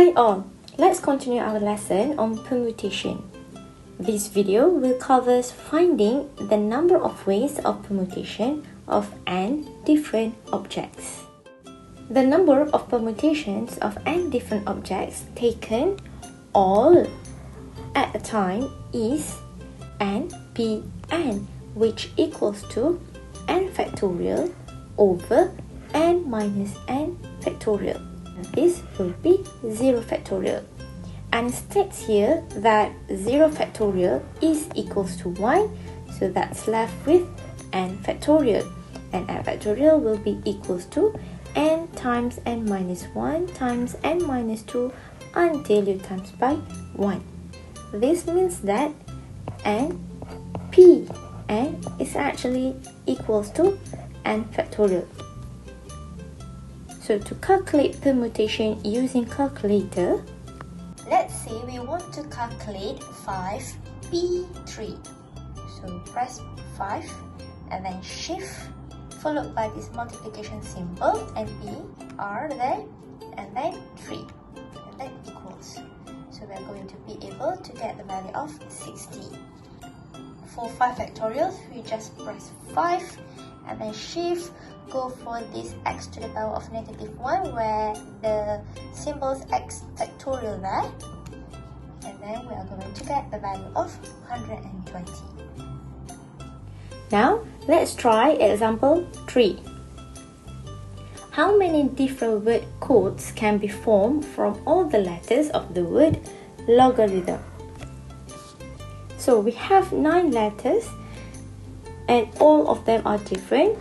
Hi all, let's continue our lesson on permutation. This video will cover finding the number of ways of permutation of n different objects. The number of permutations of n different objects taken all at a time is npn, which equals to n factorial over n minus n factorial. This will be 0 factorial, and it states here that 0 factorial is equals to 1, so that's left with n factorial, and n factorial will be equals to n times n minus 1 times n minus 2 until you times by 1. This means that npn is actually equals to n factorial. So to calculate permutation using calculator, let's say we want to calculate 5p3. So press 5 and then shift followed by this multiplication symbol and p are there and then 3 and then equals. So we are going to be able to get the value of 60. For 5 factorials, we just press 5 and then shift, go for this x to the power of -1 where the symbol's x factorial there, and then we are going to get the value of 120. Now let's try example 3. How many different word codes can be formed from all the letters of the word logarithm? So we have 9 letters and all of them are different,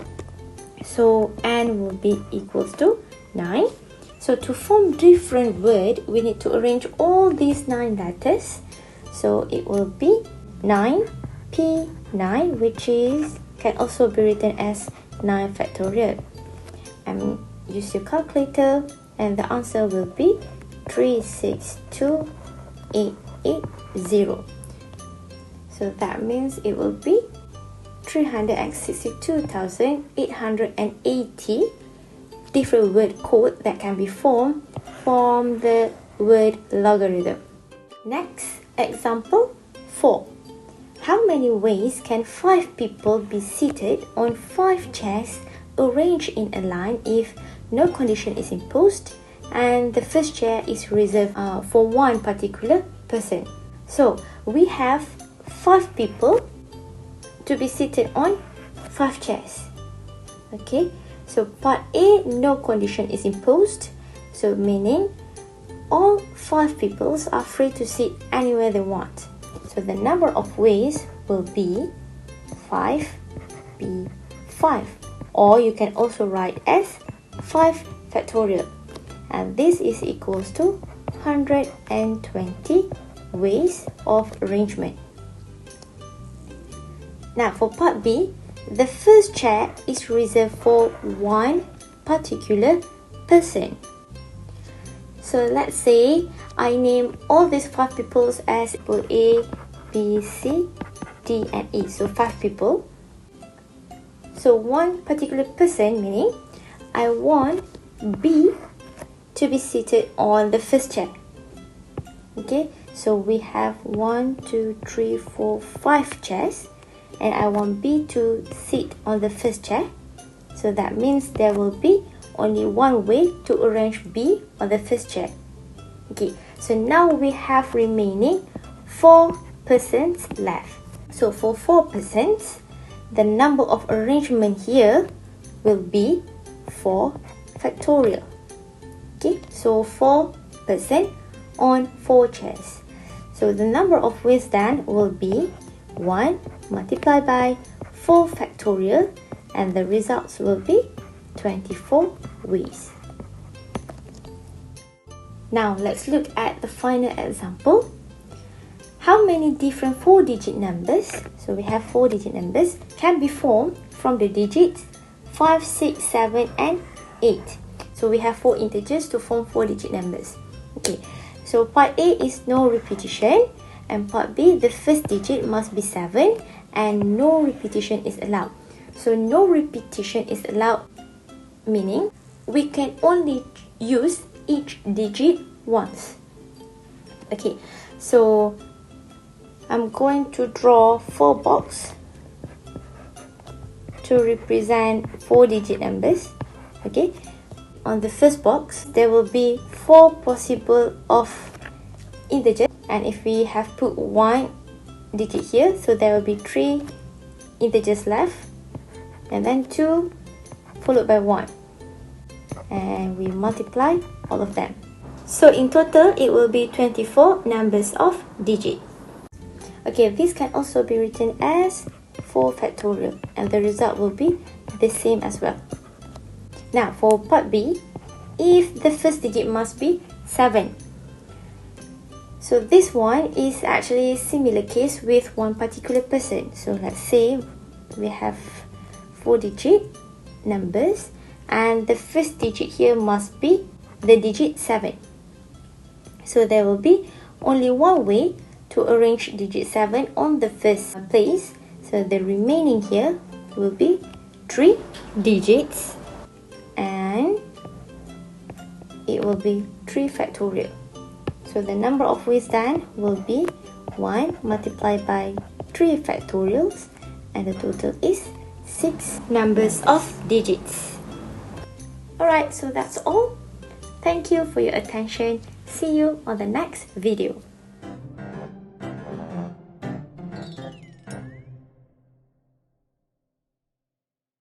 so n will be equals to 9. So to form different word, we need to arrange all these 9 letters, so it will be 9p9, which is can also be written as 9 factorial, and use your calculator and the answer will be 362,880. So that means it will be 362,880 different word code that can be formed from the word logarithm. Next, example 4. How many ways can 5 people be seated on 5 chairs arranged in a line if no condition is imposed and the first chair is reserved for one particular person? So we have 5 people to be seated on 5 chairs. Okay, so part A, no condition is imposed, so meaning all 5 people are free to sit anywhere they want. So the number of ways will be 5p5, or you can also write as 5 factorial, and this is equals to 120 ways of arrangement. Now for part B, the first chair is reserved for one particular person. So let's say I name all these 5 people as people A, B, C, D and E. So 5 people. So one particular person, meaning I want B to be seated on the first chair. Okay, so we have 1, 2, 3, 4, 5 chairs. And I want B to sit on the first chair. So that means there will be only one way to arrange B on the first chair. Okay, so now we have remaining 4 persons left. So for 4 persons, the number of arrangement here will be 4 factorial. Okay, so 4 persons on 4 chairs. So the number of ways then will be 1 multiplied by 4 factorial, and the results will be 24 ways. Now let's look at the final example. How many different 4-digit numbers, so we have 4-digit numbers, can be formed from the digits 5, 6, 7 and 8. So we have 4 integers to form 4-digit numbers. Okay, so part A is no repetition, and part B, the first digit must be 7 and no repetition is allowed. So no repetition is allowed, meaning we can only use each digit ones. Okay, so I'm going to draw 4 boxes to represent 4-digit numbers. Okay, on the first box there will be 4 possible of integers, and if we have put 1 digit here, so there will be 3 integers left, and then 2 followed by 1, and we multiply all of them. So in total it will be 24 numbers of digit. Okay, this can also be written as 4 factorial, and the result will be the same as well. Now for part B, if the first digit must be 7. So this one is actually similar case with one particular person. So let's say we have 4-digit numbers, and the first digit here must be the digit 7. So there will be only one way to arrange digit 7 on the first place. So the remaining here will be 3 digits, and it will be 3 factorial. So the number of ways done will be 1 multiplied by 3 factorials, and the total is 6 numbers of digits. Alright, so that's all. Thank you for your attention. See you on the next video.